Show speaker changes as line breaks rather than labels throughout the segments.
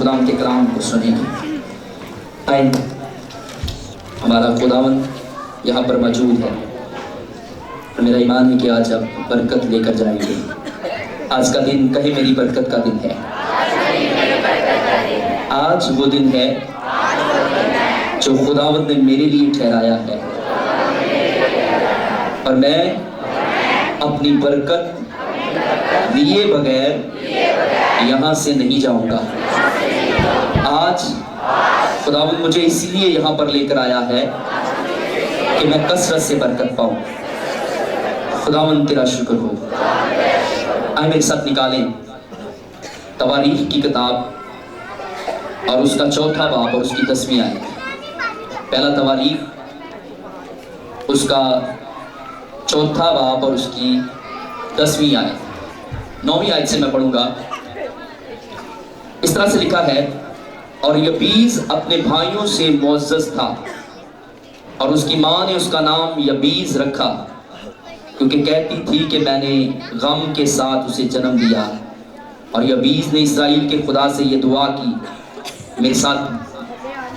خدا کے کلام کو سنیں گے۔ آئیں، ہمارا خداوند یہاں پر موجود ہے اور میرا ایمان ہے کہ آج آپ برکت لے کر جائیں گے۔ آج کا دن کہیں میری برکت کا دن ہے۔ آج وہ دن ہے جو خداوند نے میرے لیے ٹھہرایا ہے، اور میں اپنی برکت لیے بغیر یہاں سے نہیں جاؤں گا۔ آج خداوند مجھے اس لیے یہاں پر لے کر آیا ہے کہ میں کثرت سے برکت پاؤں۔ خداوند تیرا شکر ہو۔ آئے میرے ساتھ نکالیں تواریخ کی کتاب اور اس کا 4واں باب اور اس کی 10ویں آیت۔ پہلا تواریخ اس کا 4واں باب اور اس کی 10ویں آیت۔ 9ویں آیت سے میں پڑھوں گا۔ اس طرح سے لکھا ہے، اور یبیز اپنے بھائیوں سے معزز تھا، اور اس کی ماں نے اس کا نام یبیز رکھا، کیونکہ کہتی تھی کہ میں نے غم کے ساتھ اسے جنم دیا۔ اور یبیز نے اسرائیل کے خدا سے یہ دعا کی، میرے ساتھ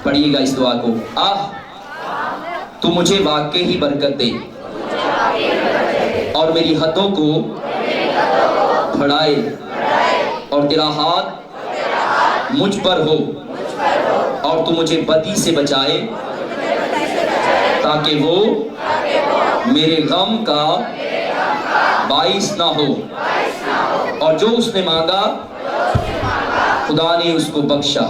پڑھیے گا اس دعا کو، آہ تو مجھے واقعی ہی برکت دے اور میری حدوں کو بڑھائے، اور تیرا ہاتھ مجھ پر ہو، اور تو مجھے بدی سے بچائے، تاکہ وہ میرے غم کا باعث نہ ہو، اور جو اس نے مانگا خدا نے اس کو بخشا۔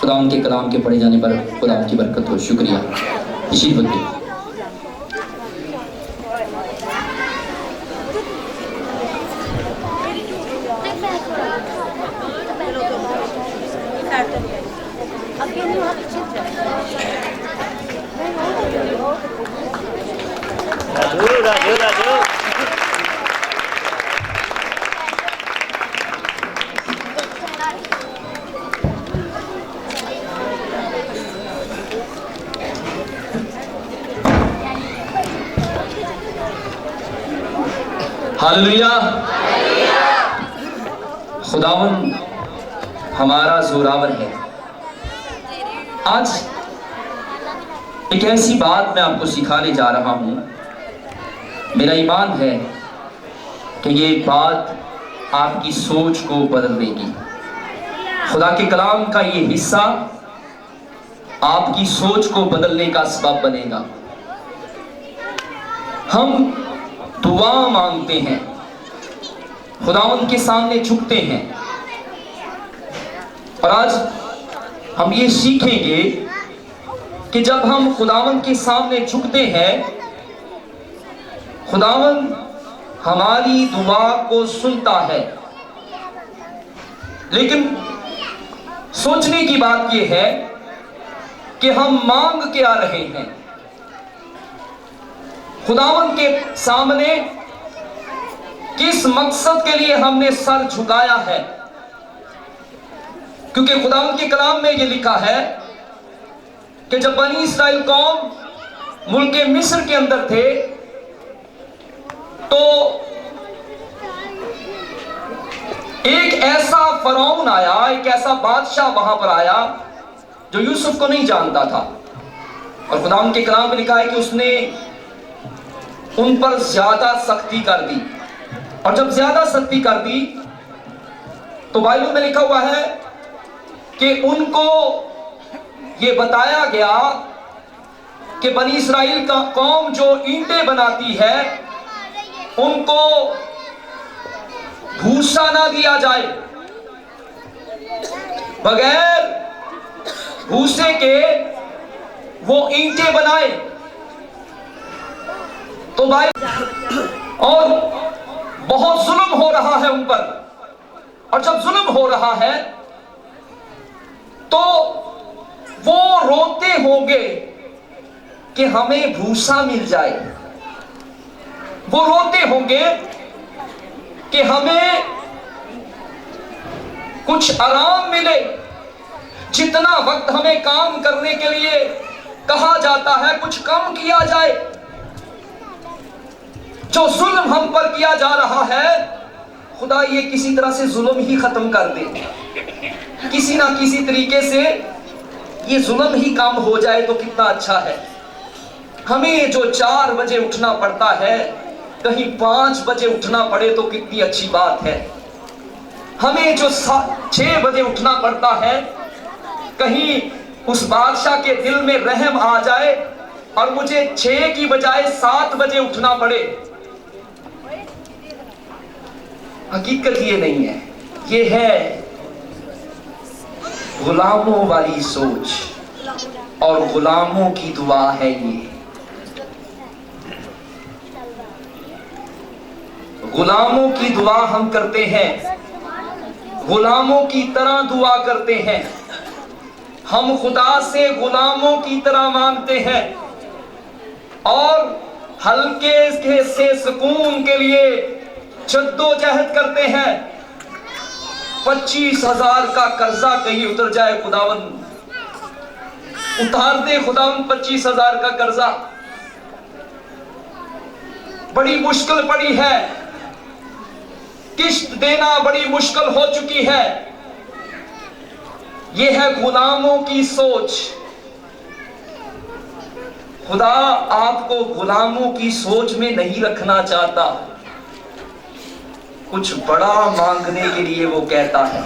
خدا ان کے کلام کے پڑھے جانے پر خدا ان کی برکت ہو۔ شکریہ۔ تشریف رکھیے۔ ہاللویا۔ خداوند ہمارا زوراور ہے۔ آج ایک ایسی بات میں آپ کو سکھانے جا رہا ہوں، میرا ایمان ہے کہ یہ بات آپ کی سوچ کو بدل دے گی۔ خدا کے کلام کا یہ حصہ آپ کی سوچ کو بدلنے کا سبب بنے گا۔ ہم دعا مانگتے ہیں، خداوند کے سامنے جھکتے ہیں، اور آج ہم یہ سیکھیں گے کہ جب ہم خداوند کے سامنے جھکتے ہیں، خداوند ہماری دعا کو سنتا ہے۔ لیکن سوچنے کی بات یہ ہے کہ ہم مانگ کیا رہے ہیں؟ خداوند کے سامنے کس مقصد کے لیے ہم نے سر جھکایا ہے؟ کیونکہ خداوند کے کلام میں یہ لکھا ہے کہ جب بنی اسرائیل قوم ملک مصر کے اندر تھے تو ایک ایسا فرعون آیا، ایک ایسا بادشاہ وہاں پر آیا جو یوسف کو نہیں جانتا تھا، اور خداوند کے کلام میں لکھا ہے کہ اس نے ان پر زیادہ سختی کر دی، اور جب زیادہ سختی کر دی تو بائبل میں لکھا ہوا ہے کہ ان کو یہ بتایا گیا کہ بنی اسرائیل کا قوم جو اینٹیں بناتی ہے ان کو بھوسا نہ دیا جائے، بغیر بھوسے کے وہ اینٹیں بنائے۔ تو بھائی، اور بہت ظلم ہو رہا ہے ان پر، اور جب ظلم ہو رہا ہے تو وہ روتے ہوں گے کہ ہمیں بھوسا مل جائے، وہ روتے ہوں گے کہ ہمیں کچھ آرام ملے، جتنا وقت ہمیں کام کرنے کے لیے کہا جاتا ہے کچھ کم کیا جائے۔ جو ظلم ہم پر کیا جا رہا ہے، خدا یہ کسی طرح سے ظلم ہی ختم کر دے۔ किसी ना किसी तरीके से ये जुल्म ही काम हो जाए तो कितना अच्छा है। हमें जो 4 बजे उठना पड़ता है, कहीं 5 बजे उठना पड़े तो कितनी अच्छी बात है। हमें जो 6 बजे उठना पड़ता है, कहीं उस बादशाह के दिल में रहम आ जाए और मुझे 6 की बजाय 7 बजे उठना पड़े। हकीकत ये नहीं है, ये है गुलामों वाली सोच और गुलामों की दुआ है। ये गुलामों की दुआ हम करते हैं, गुलामों की तरह दुआ करते हैं, हम खुदा से गुलामों की तरह मांगते हैं और हल्के से सुकून के लिए जद्दोजहद करते हैं। 25,000 का कर्जा कहीं उतर जाए, खुदावंद उतार दे खुदावंद 25,000 का कर्जा। बड़ी मुश्किल पड़ी है, किश्त देना बड़ी मुश्किल हो चुकी है। यह है गुलामों की सोच। खुदा आपको गुलामों की सोच में नहीं रखना चाहता। कुछ बड़ा मांगने के लिए वो कहता है।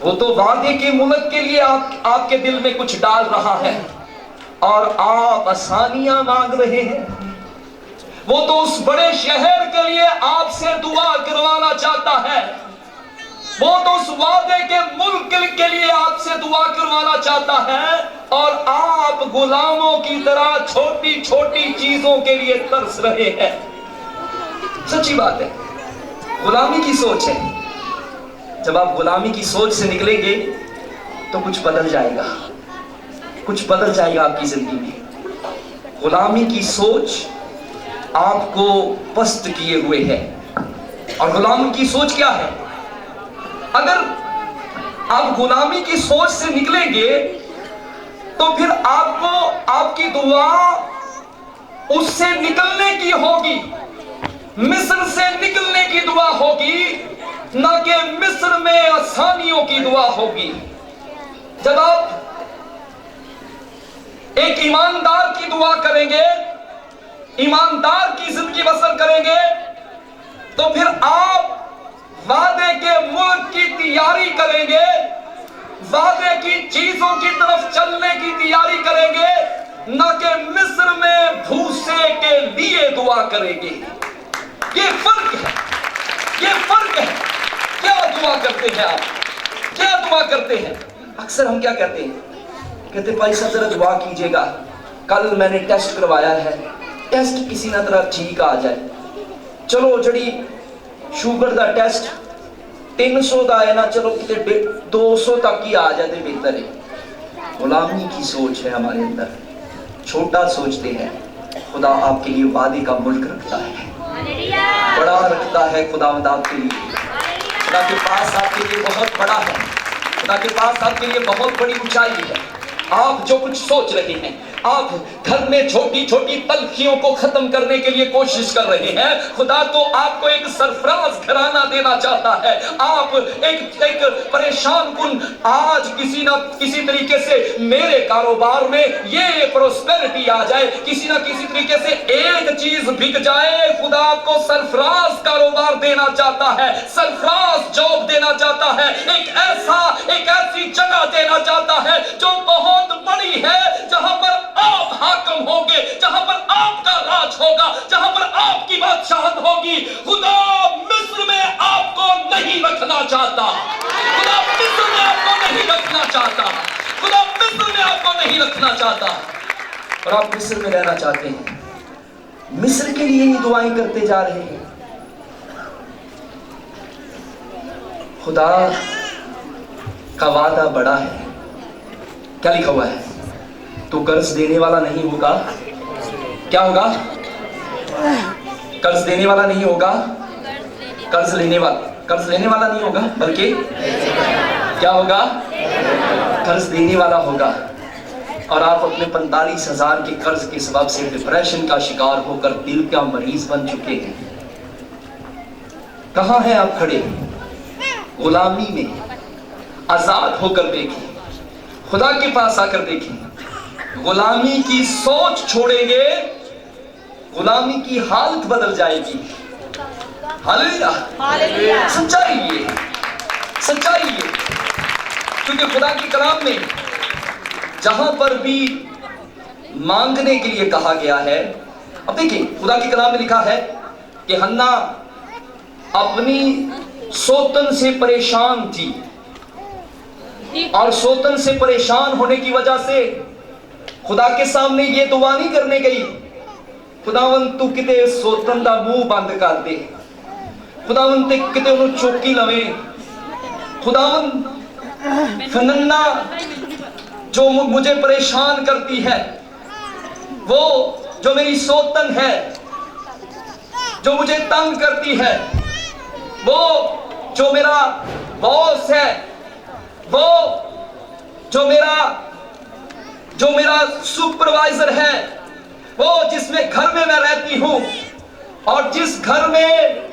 वो तो वादे के मुल्क के लिए आपके दिल में कुछ डाल रहा है और आप आसानियां मांग रहे हैं। वो तो उस बड़े शहर के लिए आपसे दुआ करवाना चाहता है। वो तो उस वादे के मुल्क के लिए आपसे दुआ करवाना चाहता है और आप गुलामों की तरह छोटी छोटी चीजों के लिए तरस रहे हैं। सच्ची बात है, गुलामी की सोच है। जब आप गुलामी की सोच से निकलेंगे तो कुछ बदल जाएगा, कुछ बदल जाएगा आपकी जिंदगी में। गुलामी की सोच आपको पस्त किए हुए है। और गुलामी की सोच क्या है? अगर आप गुलामी की सोच से निकलेंगे तो फिर आपको आपकी दुआ उससे निकलने की होगी, मिस्र से निकलने की दुआ होगी, ना कि मिस्र में आसानियों की दुआ होगी। जब आप एक ईमानदार की दुआ करेंगे, ईमानदार की जिंदगी बसर करेंगे, तो फिर आप वादे के मुल्क की तैयारी करेंगे, वादे की चीजों की तरफ चलने की तैयारी करेंगे, न कि मिस्र में भूसे के लिए दुआ करेंगे। ये फर्क है, ये फर्क है। क्या दुआ करते हैं आप, क्या दुआ करते हैं? अक्सर हम क्या कहते हैं, कहते भाई साहब जरा दुआ कीजिएगा, कल मैंने टेस्ट करवाया है, टेस्ट किसी ना तरह ठीक आ जाए। चलो जड़ी शुगर का टेस्ट 300 का है ना, चलो कितने 200 तक ही आ जाते बेहतर है। गुलामी की सोच है हमारे अंदर, छोटा सोचते हैं। खुदा आपके लिए वादे का मुल्क रखता है, बड़ा रखता है खुदावंद आपके लिए। खुदा के पास आपके लिए बहुत बड़ा है, खुदा के पास आपके लिए बहुत बड़ी ऊंचाई है। आप जो कुछ सोच रहे हैं, आप घर में छोटी छोटी तलखियों को खत्म करने के लिए कोशिश कर रहे हैं, खुदा तो आपको एक सरफराज घराना देना चाहता है। आप एक परेशान कुन आज किसी ना किसी तरीके से मेरे कारोबार में ये प्रोस्पेरिटी आ जाए, किसी ना किसी तरीके से एक चीज बिक जाए, खुदा आपको सरफराज कारोबार देना चाहता है, सरफराज जॉब देना चाहता है, एक ऐसी जगह देना चाहता है जो बहुत बड़ी है, जहां पर आप हाकिम होंगे, जहां पर आपका राज होगा, जहां पर आपकी बादशाहत होगी। खुदा मिस्र में आपको नहीं रखना चाहता, खुदा मिस्र में आपको नहीं रखना चाहता, खुदा मिस्र में आपको नहीं रखना चाहता। और आप मिस्र में रहना चाहते हैं, मिस्र के लिए ही दुआएं करते जा रहे हैं। खुदा का वादा बड़ा है। क्या लिखा हुआ है? तो कर्ज देने वाला नहीं होगा। क्या होगा? कर्ज देने वाला नहीं होगा, कर्ज लेने वाला नहीं होगा, बल्कि क्या होगा? कर्ज देने वाला होगा। और आप अपने 45,000 के कर्ज के सबब से डिप्रेशन का शिकार होकर दिल का मरीज बन चुके हैं। कहां हैं आप खड़े? गुलामी में। आजाद होकर देखें, खुदा के पास आकर देखें, गुलामी की सोच छोड़ेंगे, गुलामी की हालत बदल जाएगी। Hallelujah, hallelujah. सच्चाई ये, सच्चाई ये, क्योंकि खुदा के कलाम में जहां पर भी मांगने के लिए कहा गया है, अब देखिए खुदा के कलाम में लिखा है कि हन्ना अपनी सोतन से परेशान थी, और सोतन से परेशान होने की वजह से खुदा के सामने ये दुआ नहीं करने गई, खुदावन तू किते सोतन दा मुंह बंद कर दे, खुदावन ते किते उन्हें चौकी लवे, खुदावन फनन्ना जो मुझे परेशान करती है, वो जो मेरी सोतन है, जो मुझे तंग करती है, वो जो मेरा बॉस है, वो जो मेरा सुपरवाइजर है, वो जिसमें घर में मैं रहती हूं, और जिस घर में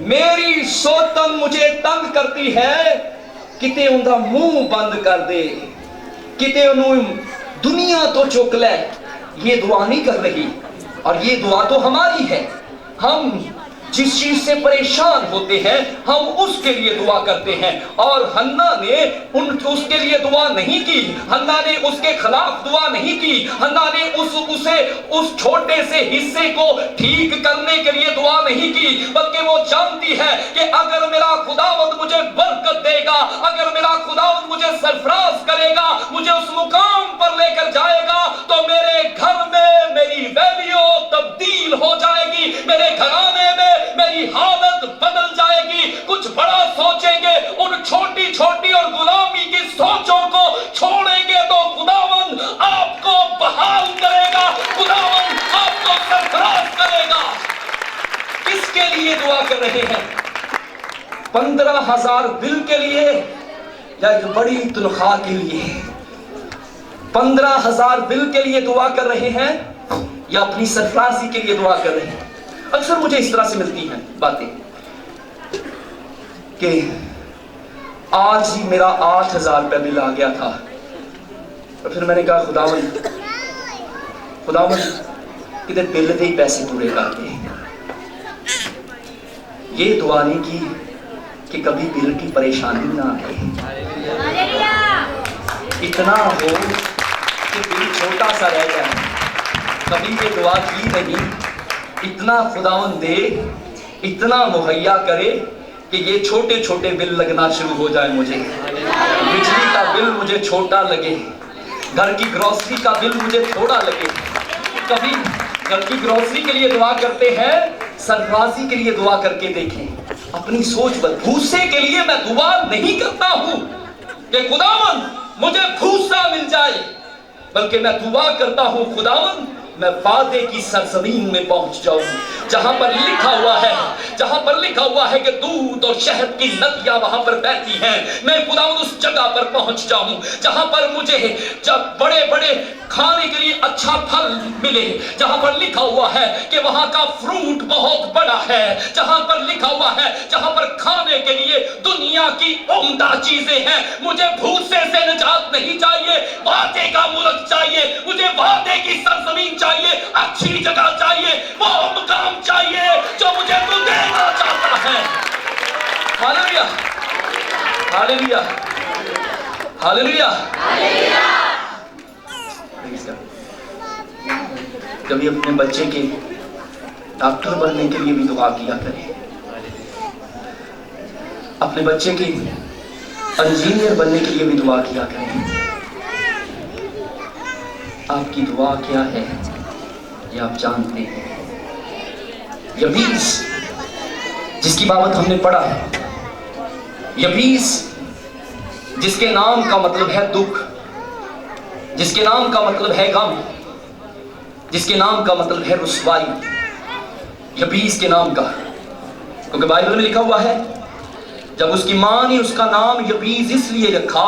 मेरी सोतन मुझे तंग करती है, किते उनका मुंह बंद कर दे, किते उन्हें दुनिया तो चुक ले। ये दुआ नहीं कर रही, और ये दुआ तो हमारी है। हम जिस चीज से परेशान होते हैं हम उसके लिए दुआ करते हैं, और हन्ना ने उसके लिए दुआ नहीं की, हन्ना ने उसके खिलाफ दुआ नहीं की, हन्ना ने उस छोटे से हिस्से को ठीक करने के लिए दुआ नहीं की, बल्कि वो जानती है कि अगर मेरा खुदावंद मुझे बरकत देगा, अगर मेरा खुदावंद मुझे सरफराज करेगा, मुझे उस मुकाम पर लेकर जाएगा, तो मेरे घर में मेरी वैल्यू तब्दील हो जाएगी, मेरे घराने में मेरी हालत बदल जाएगी। कुछ बड़ा सोचेंगे, उन छोटी छोटी और गुलामी की सोचों को छोड़ेंगे, तो खुदावंद आपको बहाल करेगा, खुदावंद आपको सरफराज करेगा। किसके लिए दुआ कर रहे हैं? 15,000 बिल के लिए या एक बड़ी तनख्वाह के लिए? 15,000 बिल के लिए दुआ कर रहे हैं या अपनी सरफराजी के लिए दुआ कर रहे हैं? अक्सर मुझे इस तरह से मिलती हैं बातें कि आज ही मेरा 8,000 रुपया बिल आ गया था, और फिर मैंने कहा खुदावंद किधर बिल दे ही पैसे पूरे कर दे। ये दुआ नहीं की कि कभी बिल की परेशानी ना आए, इतना हो कि बिल छोटा सा रह जाए, कभी ये दुआ की नहीं। इतना खुदावंद दे, इतना मुहैया करे कि ये छोटे छोटे बिल लगना शुरू हो जाए, मुझे बिजली का बिल मुझे छोटा लगे, घर की ग्रोसरी का बिल मुझे थोड़ा लगे। कभी घर की ग्रोसरी के लिए दुआ करते हैं, सरफराजी के लिए दुआ करके देखें, अपनी सोच बदल। भूसे के लिए मैं दुआ नहीं करता हूं कि खुदावंद मुझे भूसा मिल जाए, बल्कि मैं दुआ करता हूं खुदावंद मैं वादे की सरजमीन में पहुंच जाऊं, जहां पर लिखा हुआ है कि दूध और शहद की नदियां वहां पर बहती हैं। मैं खुदावंद उस जगह पर पहुंच जाऊं जहां पर मुझे जब बड़े बड़े खाने के लिए अच्छा फल मिले, जहां पर लिखा हुआ है कि वहां का फ्रूट बहुत बड़ा है, जहां पर लिखा हुआ है जहां पर खाने के लिए दुनिया की उम्दा चीजें हैं। मुझे भूसे से निजात नहीं चाहिए, वादे का मुल्क चाहिए, मुझे वादे की सरजमीन चाहिए, अच्छी जगह चाहिए, वो मुकाम चाहिए जो मुझे तू देना चाहता है। Hallelujah, hallelujah, hallelujah, hallelujah. कभी अपने बच्चे के डॉक्टर बनने के लिए भी दुआ किया करें, अपने बच्चे के इंजीनियर बनने के लिए भी दुआ किया करें। आपकी दुआ क्या है ये आप जानते हैं। यबीस जिसकी बाबत हमने पढ़ा है, यबीस जिसके नाम का मतलब है दुख, जिसके नाम का मतलब है गम, जिसके नाम का मतलब है रुसवाई, यबीस के नाम का, क्योंकि बाइबल में लिखा हुआ है जब उसकी मां ने उसका नाम यबीस इसलिए रखा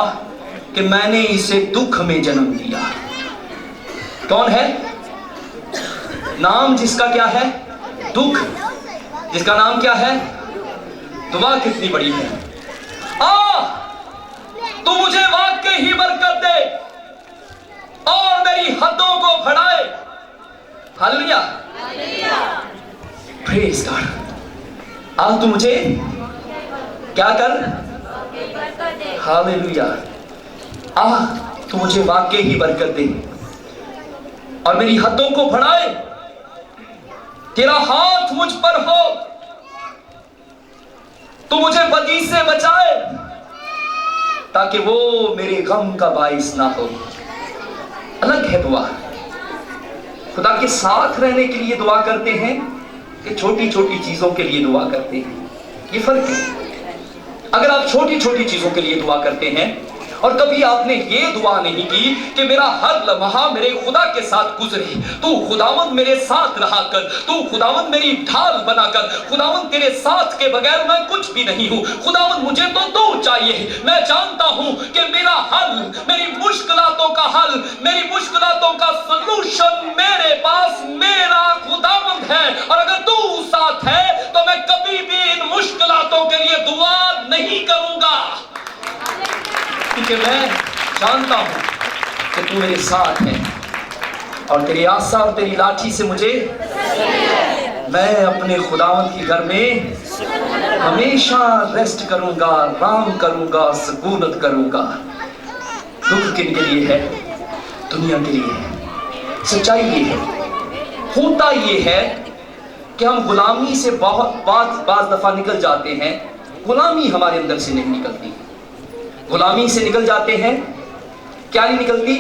कि मैंने इसे दुख में जन्म दिया। कौन है? नाम जिसका क्या है? दुख, जिसका नाम क्या है? दुआ कितनी बड़ी है। Hallelujah, praise God. तू मुझे क्या कर, हालेलुया, तू मुझे वाकई ही बरकत दे और मेरी हदों को बढ़ाए, तेरा हाथ मुझ पर हो, तू मुझे बदी से बचाए ताकि वो मेरे गम का बाइस ना हो। अलग है दुआ, खुदा के साथ रहने के लिए दुआ करते हैं कि छोटी छोटी चीजों के लिए दुआ करते हैं, ये फर्क है। अगर आप छोटी छोटी चीजों के लिए दुआ करते हैं और कभी आपने ये दुआ नहीं की कि मेरा हर लम्हा मेरे खुदा के साथ गुजरे, तू खुदावंद मेरे साथ रहा कर, तू खुदावंद मेरी ढाल बनाकर, खुदावंद तेरे साथ के बगैर मैं कुछ भी नहीं हूं, खुदावंद मुझे तो तू चाहिए, मैं जानता हूं कि मेरा हल, मेरी मुश्किलातों का हल, मेरी मुश्किलातों का सलूशन मेरे पास मेरा खुदावंद है। और अगर तू साथ है तो मैं कभी भी इन मुश्किलातों के लिए दुआ नहीं करूंगा, क्योंकि मैं जानता हूं कि तू मेरे साथ है और तेरी आशा और तेरी लाठी से मुझे, मैं अपने खुदावंद के घर में हमेशा रेस्ट करूंगा, आराम करूंगा, सुकूनत करूंगा। दुख किन के लिए है? दुनिया के लिए है। सच्चाई ये है, होता ये है कि हम गुलामी से बाज दफा निकल जाते हैं, गुलामी हमारे अंदर से नहीं निकलती, गुलामी से निकल जाते हैं, क्या नहीं निकलती?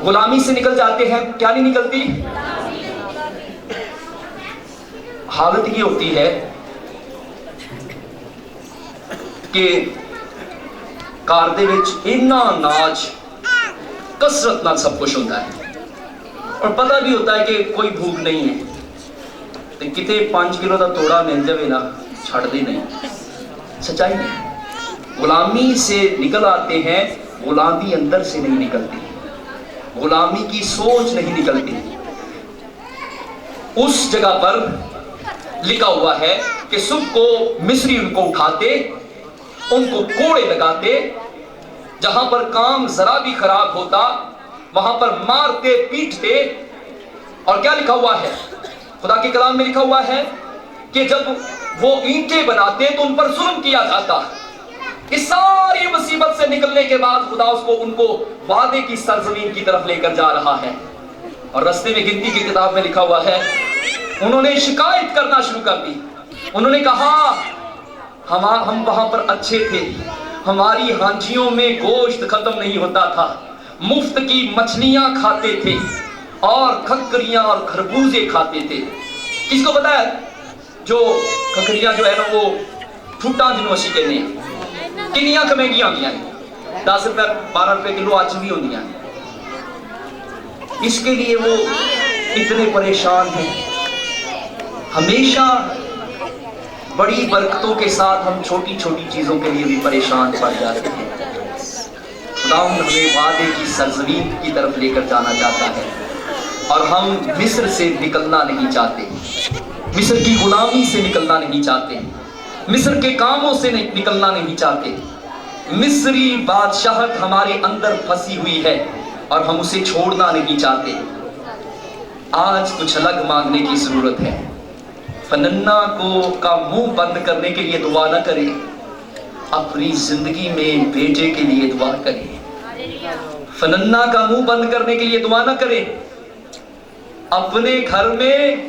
गुलामी से निकल जाते हैं, क्या नहीं निकलती? हालत ये होती है कि कार दे विच इन्ना अनाज कसरत नाल सब कुछ होता है और पता भी होता है कि कोई भूख नहीं है, तो किते 5 किलो का तोड़ा मिल जाए ना, छड़ते नहीं। सच्चाई नहीं, गुलामी से निकल आते हैं, गुलामी अंदर से नहीं निकलती, गुलामी की सोच नहीं निकलती। उस जगह पर लिखा हुआ है कि सुबह को मिस्री उनको उठाते, उनको कोड़े लगाते, जहां पर काम जरा भी खराब होता वहां पर मारते पीटते। और क्या लिखा हुआ है खुदा के कलाम में? लिखा हुआ है कि जब वो ईंटें बनाते तो उन पर जुल्म किया जाता। इस सारी मुसीबत से निकलने के बाद खुदा उसको उनको वादे की सरजमीन की तरफ लेकर जा रहा है। और रास्ते में गिनती की किताब में लिखा हुआ है, उन्होंने शिकायत करना शुरू कर दी। उन्होंने कहा हम वहां पर अच्छे थे, हमारी हांजियों में गोश्त खत्म नहीं होता था, मुफ्त की मछलियां खाते थे और खकरियां और खरबूजे खाते थे। किसको पता है? जो खकरियां जो है ना वो फूटा जिन्हों असी कहने किनिया महंगिया होंदियां ने, 10 रुपए 12 रुपए किलो आज भी होंदियां। इसके लिए वो इतने परेशान हैं। हमेशा बड़ी बरकतों के साथ हम छोटी छोटी चीजों के लिए भी परेशान पड़ जाते हैं। खुदावंद हमें वादे की सरजमीन की तरफ लेकर जाना चाहता है और हम मिस्र से निकलना नहीं चाहते, मिस्र की गुलामी से निकलना नहीं चाहते, मिस्र के कामों से निकलना नहीं चाहते। मिस्री बादशाहत हमारे अंदर फंसी हुई है और हम उसे छोड़ना नहीं चाहते। आज कुछ अलग मांगने की जरूरत है। फनन्ना का मुंह बंद करने के लिए दुआ ना करें, अपनी जिंदगी में बेटे के लिए दुआ करें। फनन्ना का मुंह बंद करने के लिए दुआ ना करें, अपने घर में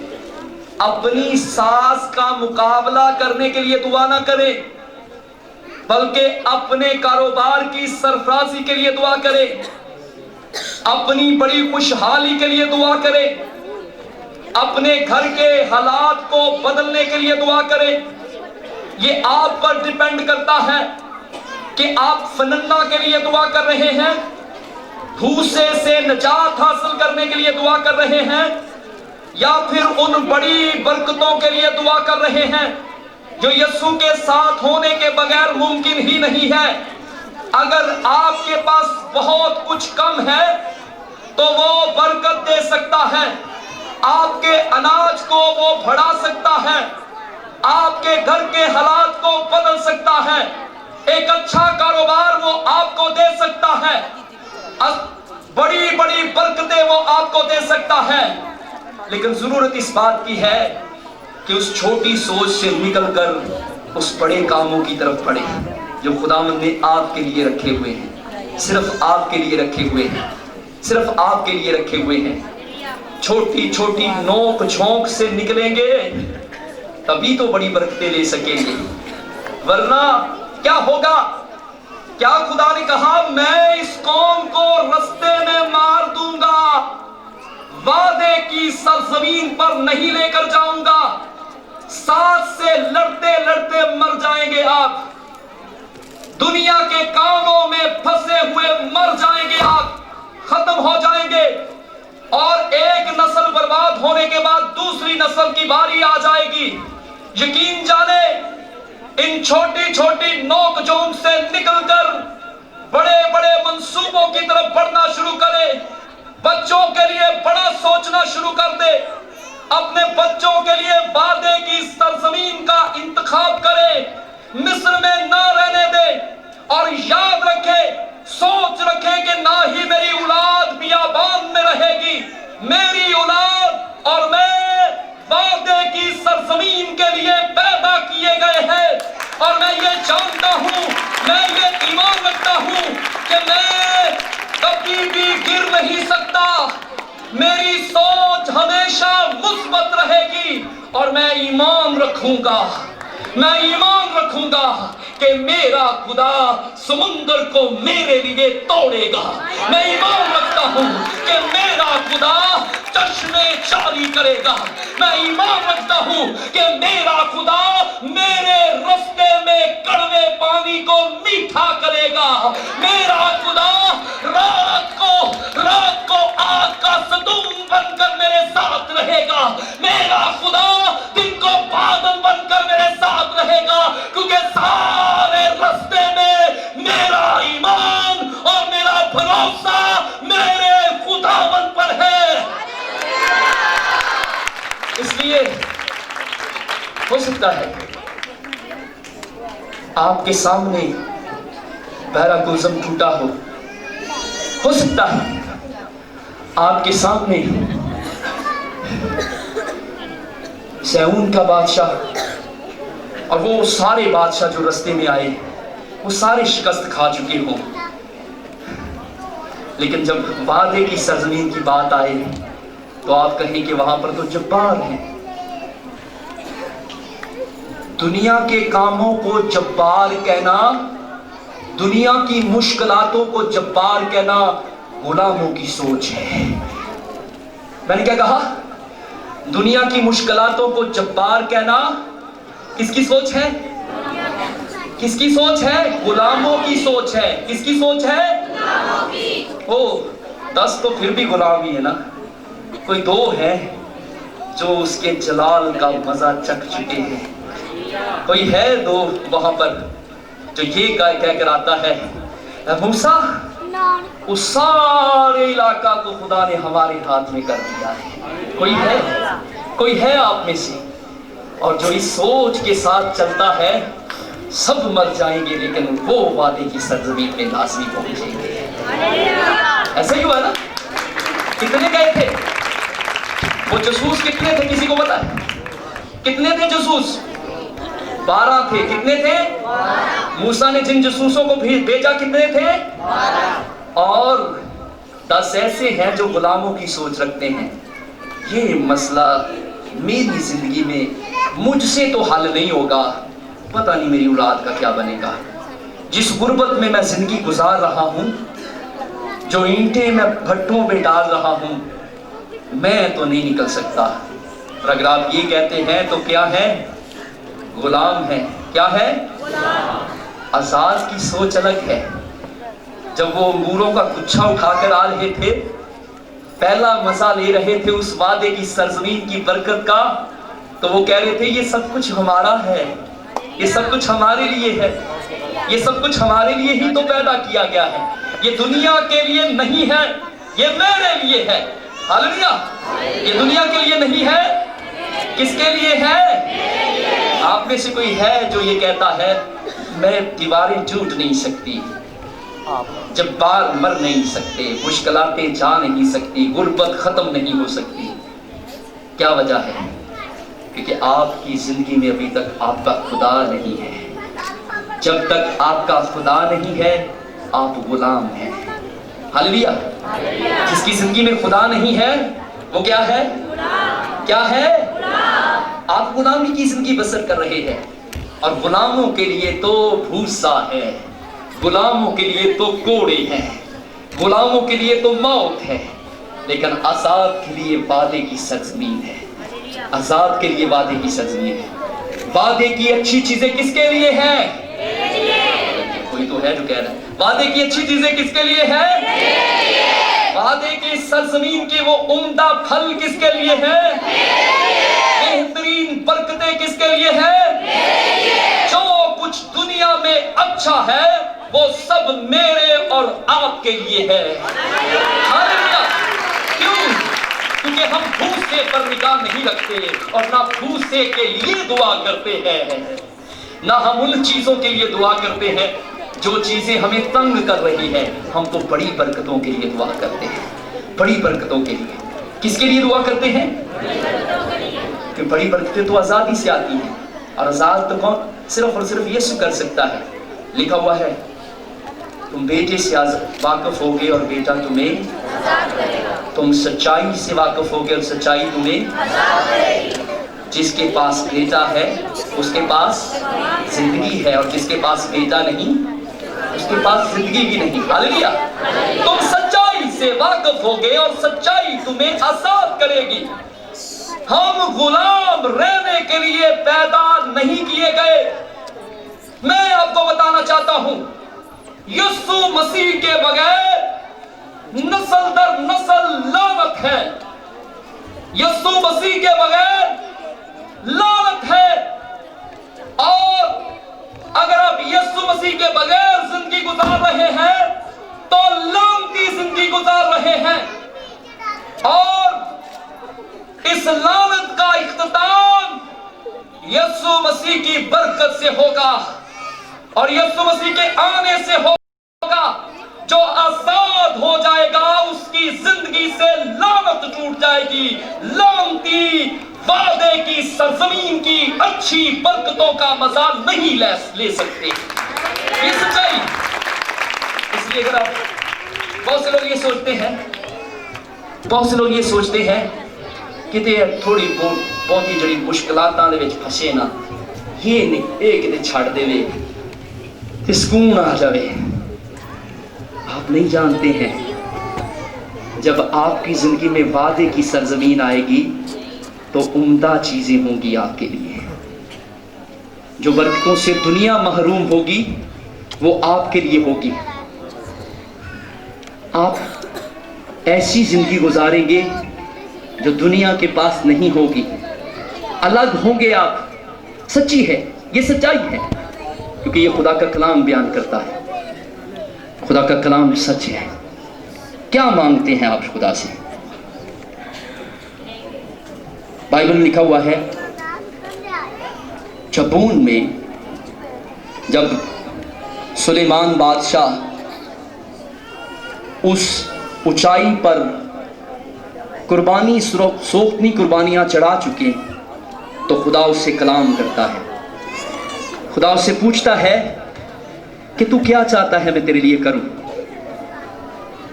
अपनी सास का मुकाबला करने के लिए दुआ ना करें, बल्कि अपने कारोबार की सरफराजी के लिए दुआ करें, अपनी बड़ी खुशहाली के लिए दुआ करें, अपने घर के हालात को बदलने के लिए दुआ करें। ये आप पर डिपेंड करता है कि आप फनन्ना के लिए दुआ कर रहे हैं, भूसे से निजात हासिल करने के लिए दुआ कर रहे हैं, या फिर उन बड़ी बरकतों के लिए दुआ कर रहे हैं जो यीशु के साथ होने के बगैर मुमकिन ही नहीं है। अगर आपके पास बहुत कुछ कम है तो वो बरकत दे सकता है, आपके अनाज को वो बढ़ा सकता है, आपके घर के हालात को बदल सकता है, एक अच्छा कारोबार वो आपको दे सकता है, बड़ी बड़ी बरकतें वो आपको दे सकता है। लेकिन जरूरत इस बात की है कि उस छोटी सोच से निकल कर उस बड़े कामों की तरफ बढ़े जो खुदावंद ने आपके लिए रखे हुए हैं, सिर्फ आपके लिए रखे हुए हैं, सिर्फ आपके लिए रखे हुए हैं। छोटी छोटी नोक झोंक से निकलेंगे तभी तो बड़ी बरकतें ले सकेंगे, वरना क्या होगा? क्या खुदा ने कहा मैं इस कौम को रास्ते में मार दूंगा, वादे की सरजमीन पर नहीं लेकर जाऊंगा, सांस से लड़ते लड़ते मर जाएंगे आप, दुनिया के कामों में फंसे हुए मर जाएंगे आप, खत्म हो जाएंगे, और एक नस्ल बर्बाद होने के बाद दूसरी नस्ल की बारी आ जाएगी। यकीन जाने इन छोटी छोटी नोक झोंक से निकलकर बड़े बड़े मंसूबों की तरफ बढ़ना शुरू करे, बच्चों के लिए बड़ा सोचना शुरू कर दे, अपने बच्चों के लिए वादे की सरजमीन का इंतखाब करे, मिस्र में ना रहने दे, और याद रखे, सोच रखे कि ना ही मेरी औलाद बियाबान में रहेगी, मेरी औलाद और मैं वादे की सरजमीन के लिए पैदा किए गए हैं। और मैं ये जानता हूं, मैं ये ईमान रखता हूं कि मैं कभी भी गिर नहीं सकता, मेरी सोच हमेशा मुस्बत रहेगी, और मैं ईमान रखूंगा कि मेरा खुदा समुंदर को मेरे लिए तोड़ेगा। मैं ईमान रखता हूं कि मेरा खुदा चश्मे जारी करेगा। मैं ईमान रखता हूं कि मेरा खुदा मेरे रास्ते में कड़वे पानी को मीठा करेगा। मेरा खुदा रात को आग का सदूम बनकर मेरे साथ रहेगा। मेरा खुदा दिन को बादल बनकर मेरे साथ रहेगा, क्योंकि सारे रास्ते में मेरा ईमान और मेरा भरोसा मेरे खुदावंद पर है। इसलिए हो सकता है आपके सामने बैराकुज़म टूटा हो सकता है आपके सामने सैऊन का बादशाह और वो सारे बादशाह जो रास्ते में आए वो सारे शिकस्त खा चुके हों, लेकिन जब वादे की सरजमीन की बात आए तो आप कहें कि वहां पर तो जब्बार हैं। दुनिया के कामों को जब्बार कहना, दुनिया की मुश्किलातों को जब्बार कहना गुलामों की सोच है। मैंने क्या कहा? दुनिया की मुश्किलातों को जब्बार कहना किसकी सोच है? किसकी सोच है? गुलामों की सोच है। किसकी सोच है? गुलामों की। ओ 10 तो फिर भी गुलाम ही है ना, कोई 2 है जो उसके जलाल का मजा चख चुके हैं। कोई है 2 वहां पर जो ये कह कर आता है, मूसा उस सारे इलाका को खुदा ने हमारे हाथ में कर दिया है। कोई है आप में से, और जो इस सोच के साथ चलता है सब मर जाएंगे लेकिन वो वादे की सरजमीन में लाजमी पहुंचेंगे। ऐसा ही हुआ ना? कितने गए थे वो जासूस? कितने थे? किसी को पता है कितने थे जासूस? 12 थे। कितने थे? 12। मूसा ने जिन जासूसों को भेजा कितने थे? 12। और 10 ऐसे हैं जो गुलामों की सोच रखते हैं। ये मसला मेरी जिंदगी में मुझसे तो हल नहीं होगा, पता नहीं मेरी औलाद का क्या बनेगा। जिस गुर्बत में मैं जिंदगी गुजार रहा हूं, जो ईंटें मैं भट्टों में डाल रहा हूं, मैं तो नहीं निकल सकता। और अगर आप ये कहते हैं तो क्या है? गुलाम है। क्या है? आजाद की सोच अलग है। जब वो अंगूरों का गुच्छा उठाकर आ रहे थे, पहला मजा ले रहे थे उस वादे की सरजमीन की बरकत का, तो वो कह रहे थे ये सब कुछ हमारा है, ये सब कुछ हमारे लिए है, ये सब कुछ हमारे लिए ही तो पैदा किया गया है, ये दुनिया के लिए नहीं है, ये मेरे लिए है। हालेलुया। ये दुनिया के लिए नहीं है, किसके लिए है? आप में से कोई है जो ये कहता है मैं दीवारें टूट नहीं सकती, जब्बार मर नहीं सकते, मुश्किलातें जा नहीं सकती, गुर्बत खत्म नहीं हो सकती? क्या وجہ ہے؟ کیونکہ آپ کی زندگی میں ابھی تک آپ کا خدا نہیں ہے۔ جب تک آپ کا خدا نہیں ہے آپ غلام ہیں۔ ہاللویہ۔ جس کی زندگی میں خدا نہیں ہے وہ کیا ہے؟ کیا ہے؟ آپ غلامی کی زندگی بسر کر رہے ہیں، اور غلاموں کے لیے تو بھوسا ہے، غلاموں کے لیے تو کوڑے ہیں، غلاموں کے لیے تو موت ہے، لیکن آزاد کے لیے وعدے کی سرزمین ہے۔ آزاد کے لیے وعدے کی سرزمین ہے۔ وعدے کی اچھی چیزیں کس کے لیے ہیں؟ کوئی تو ہے جو کہہ رہا ہے وعدے کی اچھی چیزیں کس کے لیے ہیں؟ وعدے کی سرزمین کی وہ عمدہ پھل کس کے لیے ہیں؟ بہترین برکتیں کس کے لیے ہیں؟ جو کچھ دنیا میں اچھا ہے وہ سب میرے اور آپ کے لیے ہے۔ ہاللویہ۔ کیوں؟ کیونکہ ہم بھوسے پر نگاہ نہیں رکھتے اور نہ بھوسے کے لیے دعا کرتے ہیں، نہ ہم ان چیزوں کے لیے دعا کرتے ہیں جو چیزیں ہمیں تنگ کر رہی ہیں۔ ہم تو بڑی برکتوں کے لیے دعا کرتے ہیں، بڑی برکتوں کے لیے۔ کس کے لیے دعا کرتے ہیں؟ کہ بڑی برکتیں تو آزادی سے آتی ہیں، اور آزاد تو کون؟ صرف اور صرف یسوع کر سکتا ہے۔ لکھا ہوا ہے تم بیٹے سے واقف ہوگے اور بیٹا تمہیں آزاد کرے گا، تم سچائی سے واقف ہوگے اور سچائی تمہیں آزاد کرے گی۔ جس کے پاس بیٹا ہے اس کے پاس زندگی ہے، اور جس کے پاس بیٹا نہیں اس کے پاس زندگی بھی نہیں۔ ہاللویہ۔ تم سچائی سے واقف ہوگے اور سچائی تمہیں آزاد کرے گی۔ ہم غلام رہنے کے لیے پیدا نہیں کیے گئے۔ میں آپ کو بتانا چاہتا ہوں یسوع مسیح کے بغیر نسل در نسل لعنت ہے، یسوع مسیح کے بغیر لعنت ہے۔ اور اگر آپ یسوع مسیح کے بغیر زندگی گزار رہے ہیں تو لعنتی زندگی گزار رہے ہیں، اور اس لعنت کا اختتام یسوع مسیح کی برکت سے ہوگا، اور یسوع مسیح کے آنے سے ہوگا۔ جو آزاد ہو جائے گا اس کی زندگی سے لعنت ٹوٹ جائے گی۔ لعنتی وعدے کی سرزمین کی اچھی برکتوں کا مزہ نہیں لے سکتے۔ یہ سچائی۔ اس لیے اگر آپ بہت سے لوگ یہ سوچتے ہیں کہ تھوڑی بہت ہی جڑی مشکلاتاں دے وچ پھسے نا، یہ کتے چھڑ دے وے تے سکون آ جاوے۔ آپ نہیں جانتے ہیں جب آپ کی زندگی میں وعدے کی سرزمین آئے گی تو عمدہ چیزیں ہوں گی آپ کے لیے۔ جو برکتوں سے دنیا محروم ہوگی وہ آپ کے لیے ہوگی۔ آپ ایسی زندگی گزاریں گے جو دنیا کے پاس نہیں ہوگی، الگ ہوں گے آپ۔ سچی ہے، یہ سچائی ہے، کیونکہ یہ خدا کا کلام بیان کرتا ہے۔ خدا کا کلام سچ ہے۔ کیا مانگتے ہیں آپ خدا سے؟ بائبل میں لکھا ہوا ہے چبون میں جب سلیمان بادشاہ اس اونچائی پر قربانی سوختنی قربانیاں چڑھا چکے تو خدا اس سے کلام کرتا ہے۔ خدا اس سے پوچھتا ہے کہ تو کیا چاہتا ہے میں تیرے لیے کروں؟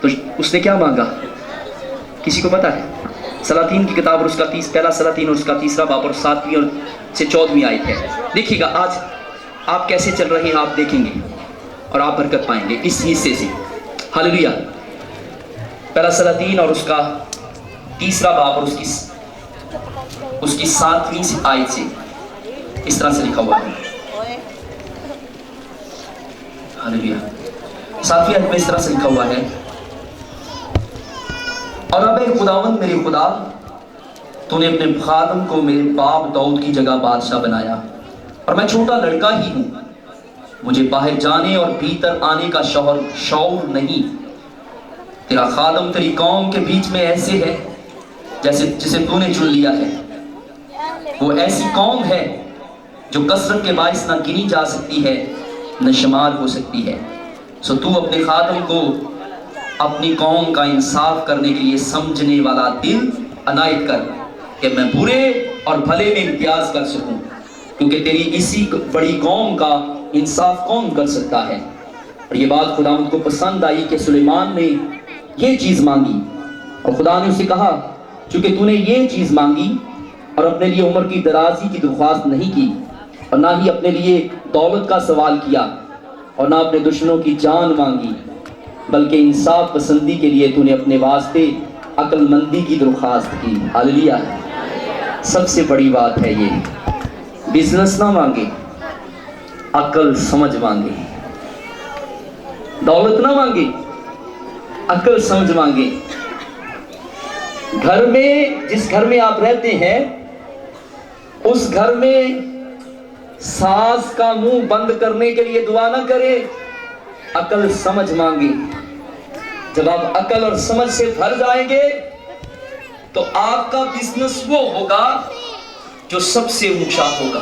تو اس نے کیا مانگا؟ کسی کو پتا ہے؟ سلاطین کی کتاب اور اس کا پہلا سلاطین اور اس کا 3 باب اور 7ویں اور سے 14ویں آیت ہے۔ دیکھیے گا آج آپ کیسے چل رہے ہیں، آپ دیکھیں گے اور آپ برکت پائیں گے اس حصے سے۔ ہاللویہ۔ پہلا سلاطین اور اس کا 3 باب اور اس کی 7ویں آیت سے اس طرح سے لکھا ہوا ہے۔ ہاللویہ۔ 7ویں آیت میں اس طرح سے لکھا ہوا ہے، اور اب اے خداوند میرے خدا، تو نے اپنے خادم کو میرے باپ داؤد کی جگہ بادشاہ بنایا، اور میں چھوٹا لڑکا ہی ہوں، مجھے باہر جانے اور بھیتر آنے کا شعور نہیں۔ تیرا خادم تیری قوم کے بیچ میں ایسے ہے جسے تو نے چن لیا ہے۔ وہ ایسی قوم ہے جو کثرت کے باعث نہ گنی جا سکتی ہے نہ شمار ہو سکتی ہے۔ سو تو اپنے خادم کو اپنی قوم کا انصاف کرنے کے لیے سمجھنے والا دل عنایت کر، کہ میں برے اور بھلے میں امتیاز کر سکوں، کیونکہ تیری اسی بڑی قوم کا انصاف کون کر سکتا ہے۔ اور یہ بات خداوند کو پسند آئی کہ سلیمان نے یہ چیز مانگی، اور خدا نے اسے کہا چونکہ تو نے یہ چیز مانگی اور اپنے لیے عمر کی درازی کی درخواست نہیں کی، اور نہ ہی اپنے لیے دولت کا سوال کیا، اور نہ اپنے دشمنوں کی جان مانگی، بلکہ انصاف پسندی کے لیے تو نے اپنے واسطے عقل مندی کی درخواست کی۔ ہاللیلویہ۔ سب سے بڑی بات ہے یہ، بزنس نہ مانگے، عقل سمجھ مانگے، دولت نہ مانگے، عقل سمجھ مانگے۔ گھر میں، جس گھر میں آپ رہتے ہیں اس گھر میں ساس کا منہ بند کرنے کے لیے دعا نہ کرے، عقل سمجھ مانگے۔ جب آپ عقل اور سمجھ سے بھر جائیں گے تو آپ کا بزنس وہ ہوگا جو سب سے اونچا ہوگا۔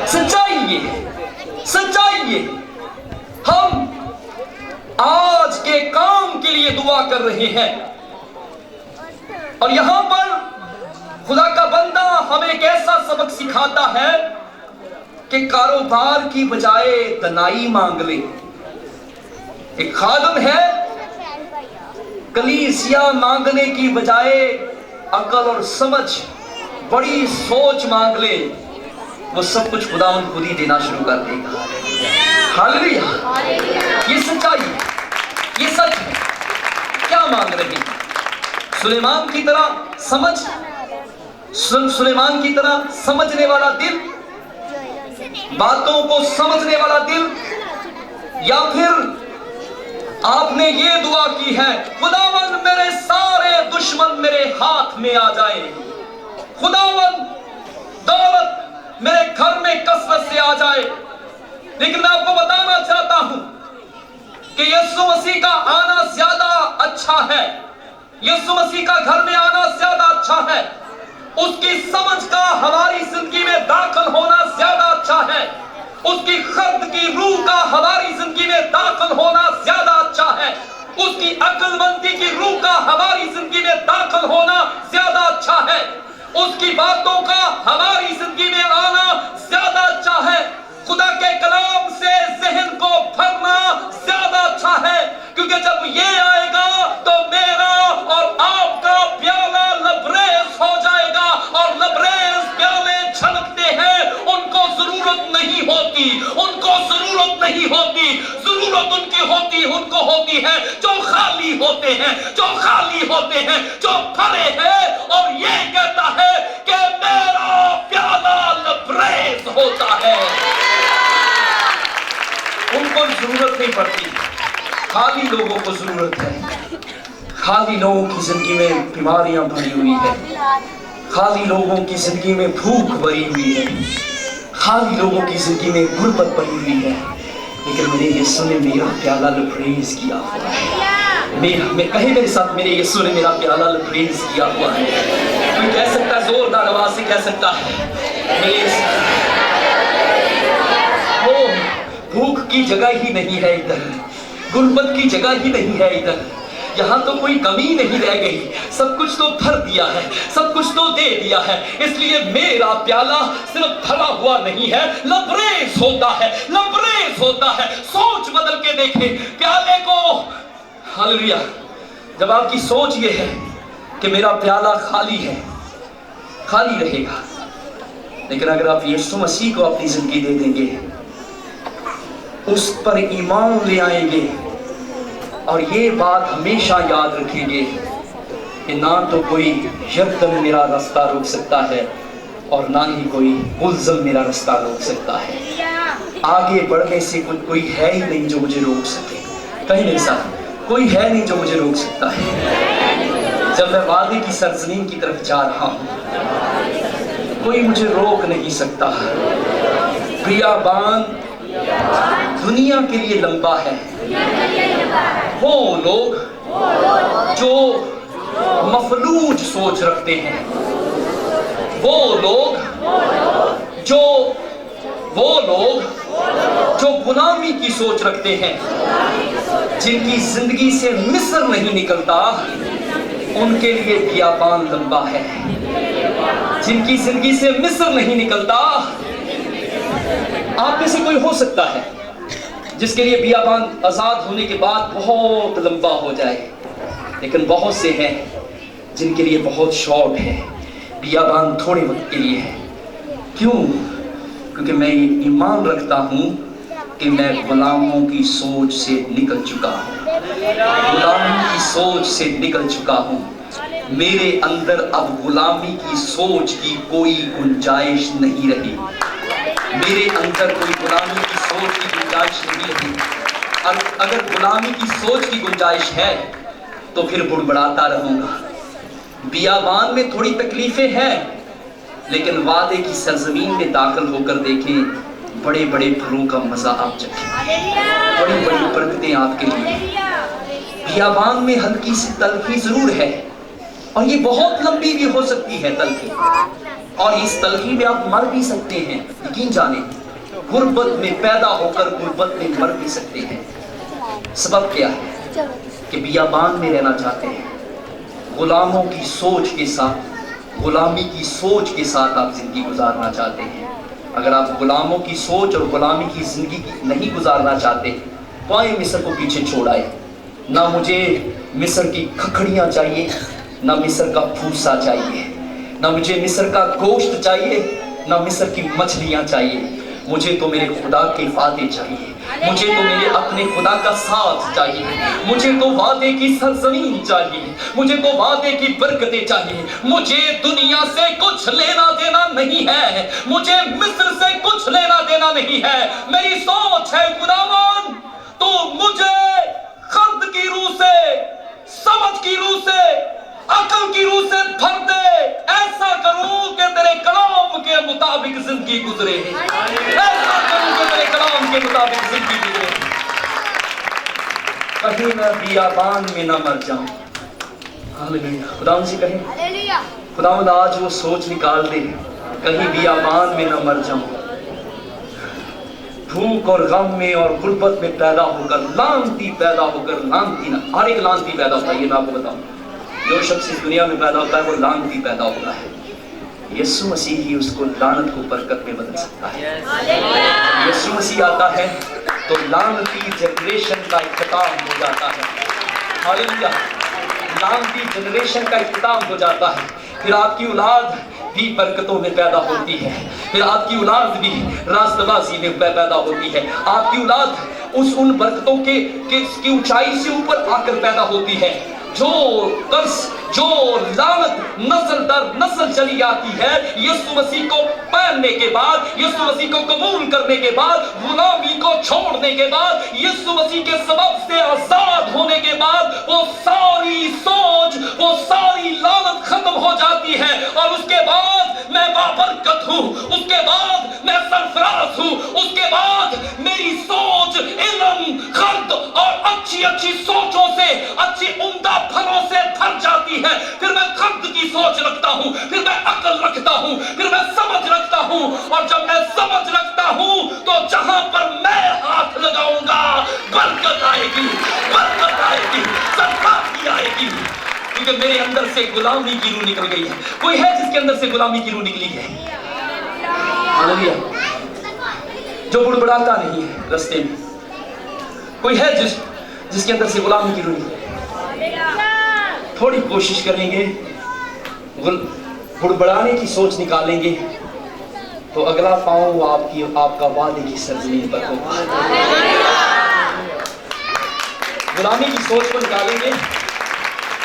سچائی یہ ہے، سچائی یہ۔ ہم آج کے کام کے لیے دعا کر رہے ہیں، اور یہاں پر خدا کا بندہ ہمیں ایک ایسا سبق سکھاتا ہے کہ کاروبار کی بجائے دنائی مانگ لے۔ ایک خادم ہے، کلیسیا مانگنے کی بجائے عقل اور سمجھ، بڑی سوچ مانگ لے، وہ سب کچھ خداوند خود ہی دینا شروع کر دے گا۔ ہاللیلویہ۔ یہ سچائی، یہ سچ ہے۔ کیا مانگ رہے ہیں؟ سلیمان کی طرح سمجھ، سلیمان کی طرح سمجھنے والا دل، باتوں کو سمجھنے والا دل، یا پھر آپ نے یہ دعا کی ہے خداوند میرے سارے دشمن میرے ہاتھ میں آ جائیں، خداوند دولت میرے گھر میں کثرت سے آ جائے۔ لیکن میں آپ کو بتانا چاہتا ہوں کہ یسوع مسیح کا آنا زیادہ اچھا ہے، یسوع مسیح کا گھر میں آنا زیادہ اچھا ہے، اس کی سمجھ کا ہماری زندگی میں داخل ہونا زیادہ اچھا ہے، اس کی خرد کی روح کا ہماری زندگی میں داخل ہونا زیادہ اچھا ہے، اس کی عقل مندی کی روح کا ہماری زندگی میں داخل ہونا زیادہ اچھا ہے، اس کی باتوں کا ہماری زندگی میں آنا زیادہ اچھا ہے، خدا کے کلام سے ذہن کو بھرنا زیادہ اچھا ہے، کیونکہ جب یہ آئے گا تو میرا اور آپ کا پیالہ لبریز ہو جائے گا، اور لبریز پیالے چھلکتے ہیں، ان کو ضرورت نہیں ہوتی، ان کو ضرورت نہیں ہوتی، ضرورت ان کی ہوتی، ان کو ہوتی ہے جو خالی ہوتے ہیں، جو خالی ہوتے ہیں، جو بھرے ہیں، اور یہ کہتا ہے کہ میرا پیالہ لبریز ہوتا ہے۔ ان کو ضرورت نہیں پڑتی، خالی لوگوں کو ضرورت ہے۔ خالی لوگوں کی زندگی میں بیماریاں بھری ہوئی ہیں، خالی لوگوں کی زندگی میں بھوک بھری ہوئی ہے، خالی لوگوں کی زندگی میں غربت بھری ہوئی ہے، لیکن میرے یسوع نے میرا پیالہ لبریز کیا ہوا ہے۔ کہیں میرے ساتھ، میرے یسوع نے میرا پیالہ لبریز کیا ہوا ہے۔ کوئی کہہ سکتا ہے، زوردار آواز سے کہہ سکتا ہے، وہ بھوک کی جگہ ہی نہیں ہے ادھر، غربت کی جگہ ہی نہیں ہے ادھر، یہاں تو کوئی کمی نہیں رہ گئی، سب کچھ تو بھر دیا ہے، سب کچھ تو دے دیا ہے، اس لیے میرا پیالہ صرف بھرا ہوا نہیں ہے، لبریز ہوتا ہے، لبریز ہوتا ہے۔ سوچ بدل کے دیکھیں پیالے کو۔ ہاللیلویہ۔ جب آپ کی سوچ یہ ہے کہ میرا پیالہ خالی ہے، خالی رہے گا، لیکن اگر آپ یسوع مسیح کو اپنی زندگی دے دیں گے، اس پر ایمان لے آئیں گے، اور یہ بات ہمیشہ یاد رکھیں گے کہ نہ تو کوئی یکدم میرا رستہ روک سکتا ہے، اور نہ ہی کوئی ملزم میرا رستہ روک سکتا ہے۔ آگے بڑھنے سے کوئی ہے ہی نہیں جو مجھے روک سکے۔ کہیں میرے ساتھ، کوئی ہے نہیں جو مجھے روک سکتا ہے۔ جب میں وعدے کی سرزمین کی طرف جا رہا ہوں، کوئی مجھے روک نہیں سکتا۔ بیابان دنیا کے لیے لمبا ہے، وہ لوگ جو مفلوج سوچ رکھتے ہیں، وہ لوگ جو غلامی کی سوچ رکھتے ہیں، جن کی زندگی سے مصر نہیں نکلتا، ان کے لیے بیابان لمبا ہے۔ जिनकी जिंदगी से मिस्र नहीं निकलता। आप में से कोई हो सकता है जिसके लिए बियाबान आजाद होने के बाद बहुत लंबा हो जाए, लेकिन बहुत से हैं जिनके लिए बहुत शॉर्ट है, बियाबान थोड़े वक्त के लिए है। क्यों? क्योंकि मैं ये ईमान रखता हूँ कि मैं गुलामों की सोच से निकल चुका हूँ, गुलामी की सोच से निकल चुका हूँ। मेरे अंदर अब गुलामी की सोच की कोई गुंजाइश नहीं रही, मेरे अंदर कोई गुलामी की सोच की गुंजाइश नहीं रही। और अगर गुलामी की सोच की गुंजाइश है तो फिर बुड़बड़ाता रहूंगा। बियाबान में थोड़ी तकलीफें हैं, लेकिन वादे की सरजमीन में दाखिल होकर देखें, बड़े बड़े फलों का मजा आप चखें, बड़ी बड़ी बरकतें आपके लिए। बियाबान में हल्की सी तलखी जरूर है, और ये बहुत लंबी भी हो सकती है तलखी, और इस तलखी में आप मर भी सकते हैं। यकीन जाने, गुर्बत में पैदा होकर गुर्बत में मर भी सकते हैं। सबब क्या है कि बियाबान में रहना चाहते हैं, गुलामों की सोच के साथ, गुलामी की सोच के साथ आप जिंदगी गुजारना चाहते हैं। अगर आप गुलामों की सोच और गुलामी की जिंदगी नहीं गुजारना चाहते तो आए मिस्र को पीछे छोड़ आए। ना मुझे मिस्र की खखड़ियाँ चाहिए, ना मिस्र का फूसा चाहिए, ना मुझे मिस्र का गोश्त चाहिए, ना मिस्र की मछलियाँ चाहिए। मुझे तो मेरे खुदा के वादे चाहिए, मुझे तो मेरे अपने खुदा का साथ चाहिए, मुझे तो वादे की सरजमीन चाहिए, मुझे तो वादे की बरकतें चाहिए। मुझे दुनिया से कुछ लेना देना नहीं है, मुझे मिस्र से कुछ लेना देना नहीं है। मेरी सोच है खुदावन, तो मुझे खर्द की रूह से, समझ की रूह से, अकल की रूह से भर दे। ऐसा करूं कि तेरे कलाम के मुताबिक जिंदगी गुजरे, ऐसा करूं कि तेरे कलाम के मुताबिक जिंदगी गुजरे। कहीं मैं बियाबान में ना मर जाऊं। हालेलुया। खुदावंद से कहें, खुदावंद आज वो सोच निकाल दे, कहीं बियाबान में ना मर जाऊं। भूख और गम में और गुर्बत में पैदा होकर, लानती पैदा होकर, लानती ना, हर एक लानती पैदा होता है। ये मैं आपको बताऊं, जो शख्स इस दुनिया में पैदा होता है वो लानती पैदा होता है। यीशु मसीह ही उसको लानत को बरकत में बदल सकता है। यीशु मसीह आता है तो लानती जनरेशन का इख्तिताम हो जाता है। हालेलुया। लानती जनरेशन का इख्तिताम हो जाता है। फिर आपकी औलाद भी बरकतों में पैदा होती है, फिर आपकी औलाद भी रास्तबाजी में पैदा होती है। आपकी औलाद उन बरकतों की ऊंचाई से ऊपर आकर पैदा होती है। जो कर्ज, जो लानत नस्ल दर नस्ल चली आती है, यीशु मसीह को पहनने के बाद, यीशु मसीह को कबूल करने के बाद, गुलामी को छोड़ने के बाद, यीशु मसीह के सबब से आजाद होने के बाद, वो सारी सोच, वो सारी लानत खत्म हो जाती है। और उसके बाद मैं बाबरकत हूँ, उसके बाद मैं सरफराज हूँ, उसके बाद मेरी सोच इल्म, खर्द और अच्छी अच्छी सोचों से, अच्छी उम्दा फलों से भर जाती है। फिर मैं खर्द की सोच रखता हूँ, फिर मैं अकल रखता हूँ, फिर मैं समझ रखता हूँ। और जब मैं समझ रखता हूँ तो जहां पर मैं हाथ लगाऊंगा बरकत आएगी, बरकत आएगी, सरफराजी आएगी। क्योंकि मेरे अंदर से गुलामी की रूह निकल गई है। कोई है जिसके अंदर से गुलामी की रूह निकली है? हालेलुया। जो बुड़बुड़ाता नहीं है रास्ते में। कोई है जिसके अंदर से गुलामी की रूह निकली? थोड़ी कोशिश करेंगे, बुड़बड़ाने की सोच निकालेंगे तो अगला पांव आपका वादे की सरजमीन पर होगा। गुलामी की सोच को निकालेंगे,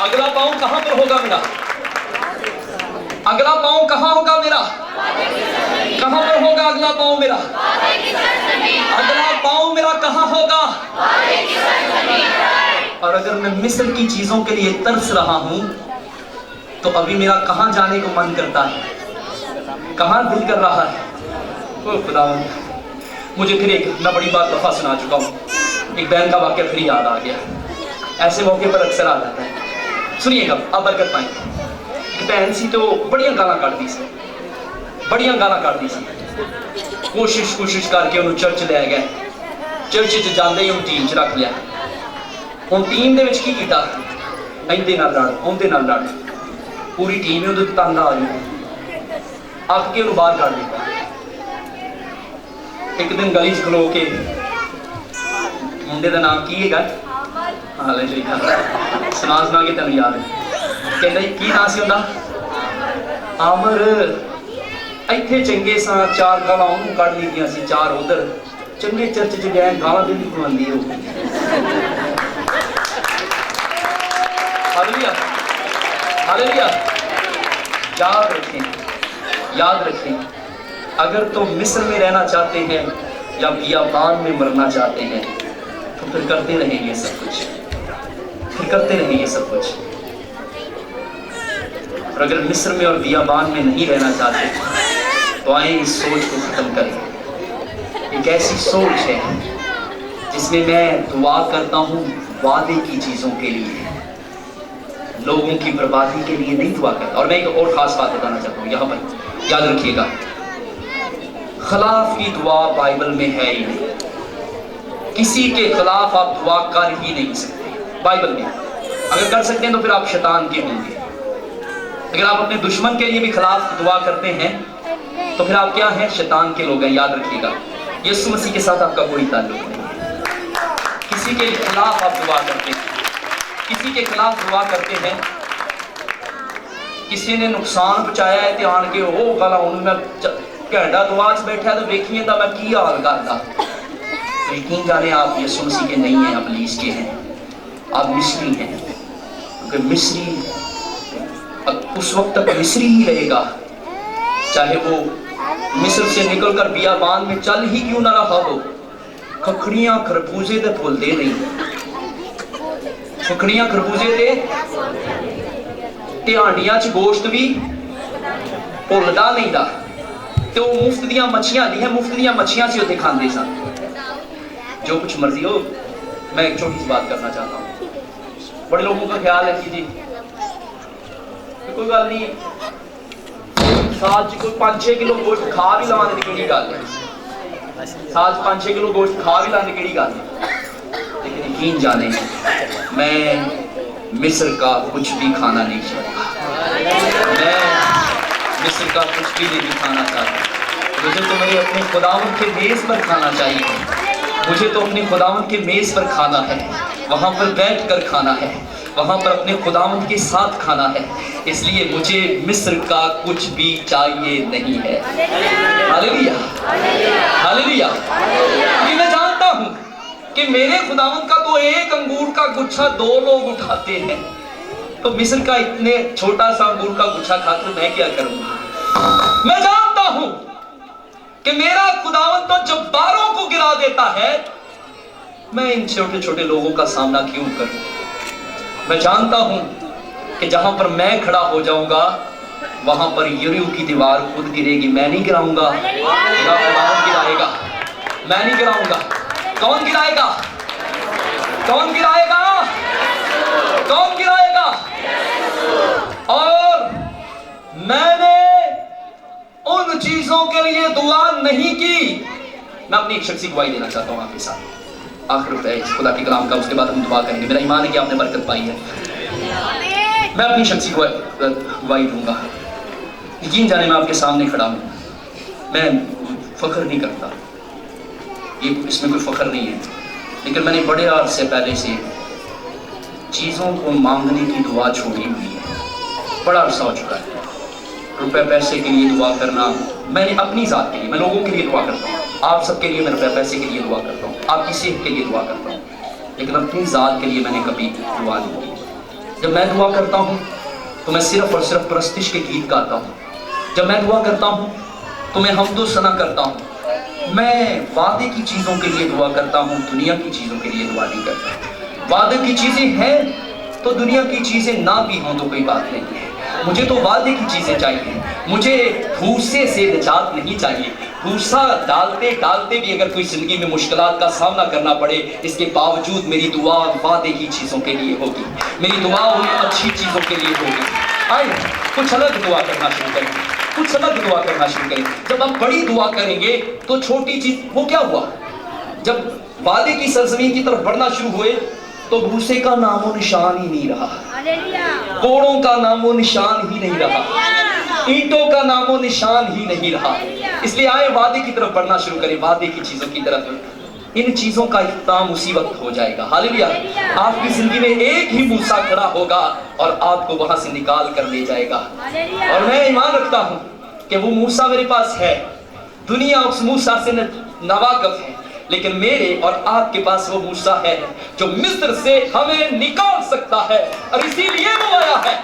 अगला पांव कहां पर होगा मेरा? अगला पांव कहां होगा मेरा? कहां पर होगा अगला पांव मेरा? अगला पांव मेरा कहां होगा? और अगर मैं मिस्र की चीजों के लिए तरस रहा हूं तो अभी मेरा कहां जाने को मन करता है, कहां दिल कर रहा है? ओ खुदावंद, मुझे फिर एक मैं बड़ी बात दफा सुना चुका हूं, एक बहन का वाकया फिर याद आ गया। ऐसे मौके पर अक्सर आ जाता है। सुनिएगा, आप बरकत पाएंगे। एक बहन सी तो बढ़िया गाना काटती सी, बढ़िया गाना काटती सी। कोशिश करके उन्होंने चर्च ले गए। चर्च च जाते ही उन्हें टीम च रख लिया। ਹੁਣ ਟੀਮ ਦੇ ਵਿੱਚ ਕੀ ਕੀਤਾ? ਇਹਦੇ ਨਾਲ ਲੜ, ਉਹਦੇ ਨਾਲ ਲੜ, ਪੂਰੀ ਟੀਮ ਹੀ ਉਹਦੇ ਤੰਗ ਆ ਗਈ। अक के उन्होंने बाहर काट दिता। एक दिन गली च खलो के मुंडे का नाम की है हाले सुना सुना के तेन याद है कहता की नाम से उनका अमर इत्थे चंगे सा चार गालां उन्होंने कढ़ लीतियां सी चार उधर चंगे चर्च च गए गालां भी खवांदी हो हालेलुया हालेलुया। याद रखें अगर तुम मिस्र में रहना चाहते हैं या बियाबान में मरना चाहते हैं तो फिर करते रहेंगे सब कुछ, फिर करते रहेंगे सब कुछ। और अगर मिस्र में और बियाबान में नहीं रहना चाहते तो आए इस सोच को खत्म करें। एक ऐसी सोच है जिसमें मैं दुआ करता हूँ वादे की चीजों के लिए, लोगों की बर्बादी के लिए नहीं दुआ करता। और मैं एक और खास बात बताना चाहता हूँ यहाँ पर, याद रखिएगा, खिलाफ की दुआ बाइबल में है ही नहीं। किसी के खिलाफ आप दुआ कर ही नहीं सकते बाइबल में। अगर कर सकते हैं तो फिर आप शैतान के होंगे। अगर आप अपने दुश्मन के लिए भी खिलाफ दुआ करते हैं तो फिर आप क्या हैं? शैतान के लोग हैं। याद रखिएगा, यीशु मसीह के साथ आपका कोई ताल्लुक नहीं है। किसी के खिलाफ आप दुआ करते हैं, किसी के खिलाफ दुआ करते हैं, किसी ने नुकसान पहुंचाया है तो आन के वो गला मैं घंटा दुआ च बैठा तो देखिए तो मैं की हाल करता। यकीन जाने आप यीशु मसीह के नहीं हैं, आप लीस के हैं, आप मिस्री हैं। क्योंकि मिस्री उस वक्त तक मिस्री ही रहेगा चाहे वो मिस्र से निकलकर बियाबान में चल ही क्यों ना रहा हो। खखड़ियां खरबूजे ते भुलदे नहीं, खखड़ियां खरबूजे ते हांडियां च गोश्त भी भुलदा नहीं दा। तो मुफ्त दियां मच्छियां आंदियां, मुफ्त दियां मच्छियां से उत्थे खांदे सन। जो कुछ मर्जी हो, मैं एक छोटी सी बात करना चाहता हूँ। बड़े लोगों का ख्याल है कि जी कोई गल नहीं, साल च कोई 5-6 किलो गोश्त खा भी लवां दी केड़ी गल है, साल च 5-6 किलो गोश्त खा भी लाने केड़ी गल है। लेकिन यकीन जाने मैं मिस्र का कुछ भी खाना नहीं चाहता, मैं मिस्र का कुछ भी नहीं खाना चाहता। मुझे तो मेरे अपने खुदावंद के मेज़ पर खाना चाहिए, मुझे तो अपने खुदावंद के मेज़ पर खाना है, वहाँ पर बैठ कर खाना है, वहाँ पर अपने खुदावंद के साथ खाना है। इसलिए मुझे मिस्र का कुछ भी चाहिए नहीं है। Hallelujah hallelujah. क्योंकि मैं जानता हूँ कि मेरे खुदावंद का तो एक अंगूर का गुच्छा 2 लोग उठाते हैं, तो मिस्र का इतने छोटा सा अंगूर का गुच्छा खाकर मैं क्या करूंगा। मैं जानता हूं कि मेरा खुदावंद तो जब्बारों को गिरा देता है, मैं इन छोटे छोटे लोगों का सामना क्यों करूं। मैं जानता हूं कि जहां पर मैं खड़ा हो जाऊंगा वहां पर यरीहो की दीवार खुद गिरेगी, मैं नहीं गिराऊंगा, मेरा खुदावंद गिराएगा, मैं नहीं गिराऊंगा। कौन गिराएगा? कौन गिराएगा? कौन गिराएगा? और मैंने उन चीजों के लिए दुआ नहीं की। मैं अपनी एक शख्सी गवाही देना चाहता हूँ आपके साथ, आखिर है खुदा के कलाम का, उसके बाद हम दुआ करेंगे। मेरा ईमान है कि आपने बरकत पाई है। मैं अपनी शख्सी गवाही दूंगा। यकीन जाने मैं आपके सामने खड़ा हूँ, मैं फख्र नहीं करता, ये इसमें कोई फख्र नहीं है, लेकिन मैंने बड़े अरसे पहले से चीज़ों को मांगने की दुआ छोड़ी हुई है। बड़ा अरसा हो चुका है। रुपए पैसे के लिए दुआ करना, मैंने अपनी ज़ात के लिए, मैं लोगों के लिए दुआ करता हूँ, आप सबके लिए मैं रुपए पैसे के लिए दुआ करता हूँ, आपकी सेहत के लिए दुआ करता हूँ, लेकिन अपनी ज़ात के लिए मैंने कभी दुआ नहीं की। जब मैं दुआ करता हूँ तो मैं सिर्फ और सिर्फ परस्तिश के गीत गाता हूँ। जब मैं दुआ करता हूँ तो मैं हम्दो सना करता हूँ। मैं वादे की चीज़ों के लिए दुआ करता हूँ, दुनिया की चीज़ों के लिए दुआ नहीं करता। वादे की चीज़ें हैं तो दुनिया की चीज़ें ना भी हों तो कोई बात नहीं है। मुझे तो वादे की चीज़ें चाहिए, मुझे भूसे से निजात नहीं चाहिए। भूसा डालते डालते भी अगर कोई ज़िंदगी में मुश्किलात का सामना करना पड़े, इसके बावजूद मेरी दुआ वादे की चीज़ों के लिए होगी, मेरी दुआ उन अच्छी चीज़ों के लिए होगी। आए कुछ अलग दुआ करना शुरू करें, कुछ अलग दुआ करना शुरू करें। जब हम बड़ी दुआ करेंगे तो छोटी चीज़, वो क्या हुआ, जब वादे की सरजमीन की तरफ बढ़ना शुरू हुए तो भूसे का नामो निशान ही नहीं रहा, कोड़ों का नामो निशान ही नहीं रहा। ईंटों का नामो निशान ही नहीं रहा। इसलिए आए वादे की तरफ बढ़ना शुरू करें, वादे की चीजों की तरफ। इन चीजों का इख्तिताम उसी वक्त हो जाएगा। हालेलुया। आपकी जिंदगी में एक ही मूसा खड़ा होगा और आपको वहां से निकाल कर ले जाएगा। और मैं ईमान रखता हूं कि वो मूसा मेरे पास है। दुनिया उस मूसा से नवाकफ है, लेकिन मेरे और आपके पास वो मूसा है जो मिस्र से हमें निकाल सकता है। और इसीलिए वो आया है,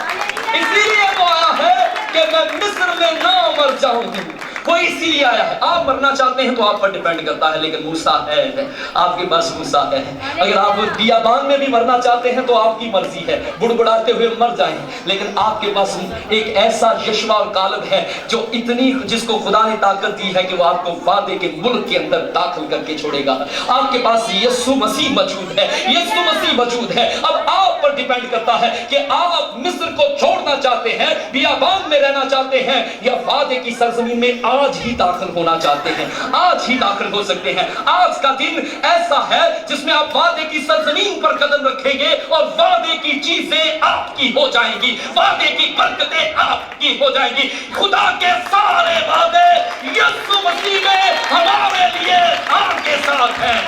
इसीलिए वो आया है कि मैं मिस्र में ना मर जाऊंगी। वो इसीलिए आया है। आप मरना चाहते हैं तो आप पर डिपेंड करता है, लेकिन मूसा है, आपके पास मूसा है। अगर आप बियाबान में भी मरना चाहते हैं तो आपकी मर्जी है, बुड़बुड़ाते हुए मर जाएं, लेकिन आपके पास एक ऐसा यशवा और कालब है जो इतनी, जिसको खुदा ने ताकत दी है कि वो आपको वादे के मुल्क के अंदर दाखिल करके छोड़ेगा। आपके पास यीशु मसीह मौजूद है, यीशु मसीह मौजूद है। अब आप पर डिपेंड करता है कि आप मिस्र को छोड़ना चाहते हैं, बियाबान में रहना चाहते हैं, या वादे की सरजमीन में आज ही दाखिल होना चाहते हैं। आज ही दाखिल हो सकते हैं। आज का दिन ऐसा है जिसमें आप वादे की सरजमीन पर कदम रखेंगे और वादे की चीजें आपकी हो जाएंगी, वादे की बरकतें आपकी हो जाएंगी। खुदा के सारे वादे यीशु मसीह में हमारे लिए आपके साथ हैं,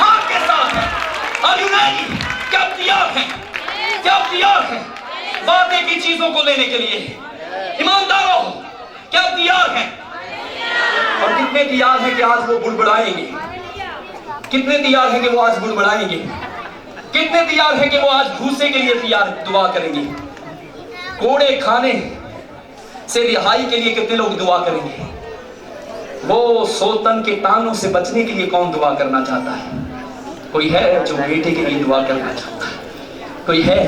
आपके साथ हैं। Are you ready? क्या तैयार हैं? क्या तैयार हैं वादे की चीजों को लेने के लिए? ईमानदारों, क्या तैयार हैं? और कितने तैयार हैं कि आज वो बुड़बुड़ाएंगे? कितने तैयार हैं कि वो आज बुड़बुड़ाएंगे? कितने तैयार हैं कि वो आज भूसे के लिए तैयार दुआ करेंगे? कोड़े खाने से रिहाई के लिए कितने लोग दुआ करेंगे? वो सोतन के तानों से बचने के लिए कौन दुआ करना चाहता है? कोई है जो बेटे के लिए दुआ करना चाहता है? कोई है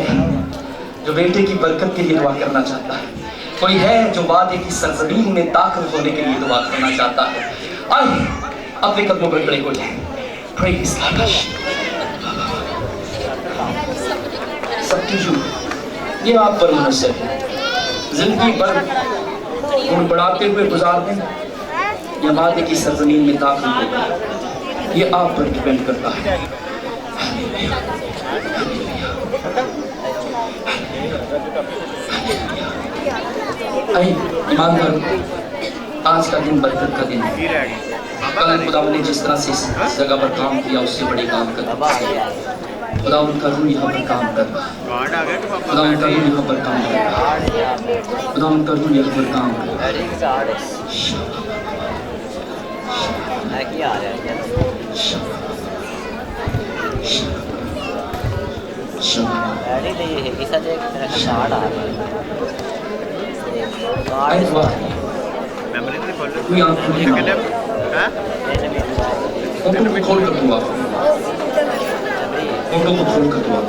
जो बेटे की बरकत के लिए दुआ करना चाहता है? कोई है जो वादे की सरजमीन में दाखिल होने के लिए दुआ करना चाहता है? आइए अपने कदमों पर खड़े हो जाएं। Praise God. सब चीज़ ये आप पर मुनस्सर है। जिंदगी भर बुड़बुड़ाते हुए गुजार दें या वादे की सरजमीन में दाखिल होगा, ये आप पर डिपेंड करता है। ईमानदार, आज का दिन बरकत का दिन है। कल खुदा ने जिस तरह से इस जगह पर काम किया उससे बड़े काम कर, खुदा उनका रूह यहाँ पर काम कर रहा है, खुदा उनका रूह यहाँ पर काम कर रहा है, खुदा उनका रूह यहाँ पर काम कर रहा कोई आंख खोल कर दुआ, फोटो को खोल कर दुआ।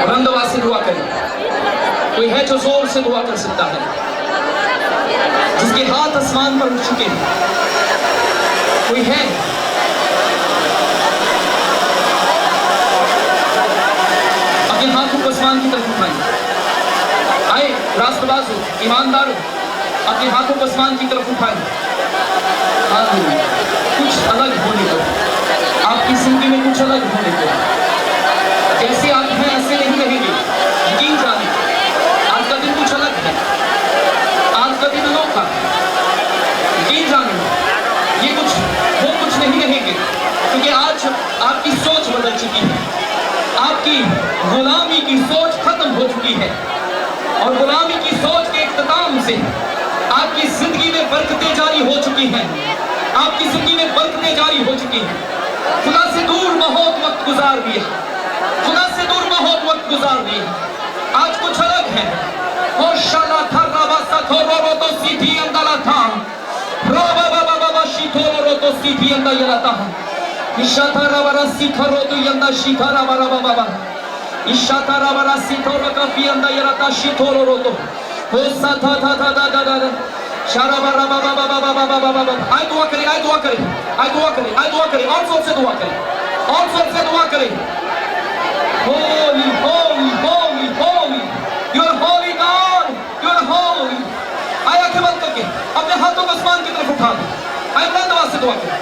बुलंद आवाज से दुआ करें। कोई है जो जोर से दुआ कर सकता है, जिसके हाथ आसमान पर उठ चुके हैं? कोई है? अपने हाथों को आसमान की तरफ उठाएं। आए राष्ट्रवासियों, ईमानदारों, अपने हाथों को आसमान की तरफ उठाएं। कुछ अलग होने को, आपकी जिंदगी में कुछ अलग होने को, जैसे आप हैं ऐसे नहीं रहेंगे। यकीन जानिए, आज का दिन कुछ अलग है, आज का दिन अनोखा। यकीन जानिए, ये कुछ वो कुछ नहीं रहेंगे, क्योंकि आज आपकी सोच बदल चुकी है, आपकी गुलामी की सोच खत्म हो चुकी है, और गुलामी की सोच के इख्तिताम से आपकी जिंदगी में बरकतें जारी हो चुकी हैं, आपकी जिंदगी में बरकतें जारी हो चुकी हैं। खुदा से दूर बहुत वक्त गुजार दिया, खुदा से दूर बहुत वक्त गुजार दिया। आज कुछ अलग है। होशाला था राबासा थोरो तो सीधी अंदला था, राबा बाबा बाबा शीथोरो तो सीधी अंदर यला था, इशाता राबरा सीखरो तो यंदा शीथारा बाबा बाबा, इशाता राबरा सीथोरो का पी अंदर यला था शीथोरो तो होसा था शारा बाबा बाबा बाबा बाबा बाबा बाबा। आए दुआ करें, आए दुआ करें, आए दुआ करें, आए दुआ करें, और जोर से दुआ करें, और जोर से दुआ करें। Holy, holy, holy, holy, you are holy God, you are holy। आए आंखें बंद करके अपने हाथों को आसमान की तरफ उठा दें। आए बुलंद आवाज से दुआ करें,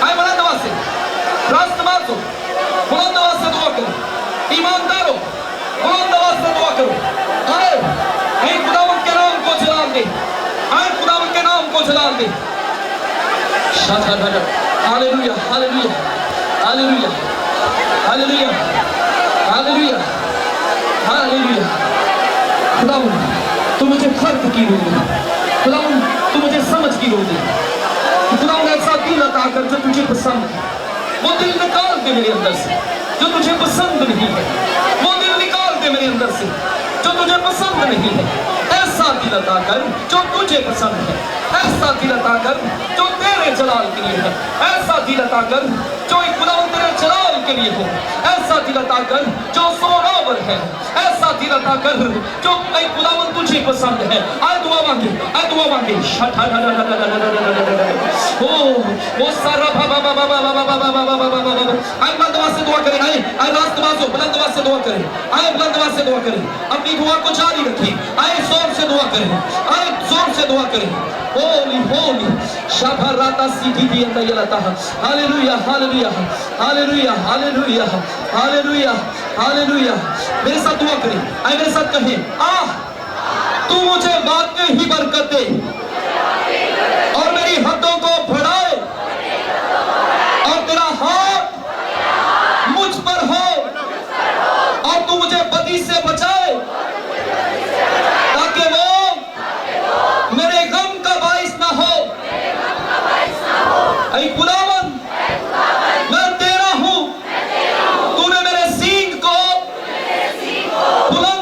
आए बुलंद आवाज से, राष्ट्रवासियों बुलंद आवाज से दुआ करो, ईमानदारों बुलंद आवाज से दुआ करो। आए खुदावंद के नाम को जलाल दे, आए खुदावंद के नाम को जलाल दे। Hallelujah, hallelujah, hallelujah, hallelujah, hallelujah, hallelujah. खुदावंद तू मुझे फर्क की रोक दे, खुदावंद तू मुझे समझ की रोक दे, खुदावंद ऐसा दिल अता कर जो तुझे पसंद है, वो दिल निकाल दे मेरे अंदर से जो तुझे पसंद नहीं है, वो दिल निकाल दे मेरे अंदर से जो तुझे पसंद नहीं है। ऐसा दिल अता कर जो तुझे पसंद है, ऐसा दिल अता कर जो तेरे जलाल के लिए है, ऐसा दिल अता कर जो खुदावंद तेरे जलाल के लिए हो, ऐसा दिल अता कर जो सोरावर है, ऐसा दिल अता कर जो खुदावंद तुझे पसंद है। आए दुआ मांगे, आए दुआ मांगे। ओ सारा बाबा बाबा बाबा बाबा बाबा बाबा। आए बुलंद आवाज से दुआ करें, आए राष्ट्रवासियों बुलंद आवाज से दुआ करें, आए बुलंद आवाज से दुआ करें, अपनी दुआ को जारी रखें। आए जोर से दुआ करें, आए जोर से दुआ करें। होली होली शबराता सीधी भी अंदर ये लाता है। Hallelujah, hallelujah, hallelujah, hallelujah, hallelujah, hallelujah. मेरे साथ दुआ करें, आए मेरे साथ कहें, आह तू मुझे वाकई ही बरकत दे और मेरी हदों को बढ़ाए, और तेरा हाथ मुझ पर हो, और तू मुझे बदी से बचाए, ताकि वो मेरे गम का बाइस ना हो। ऐ खुदावंद मैं तेरा हूँ, तूने मेरे सींग को बुलंद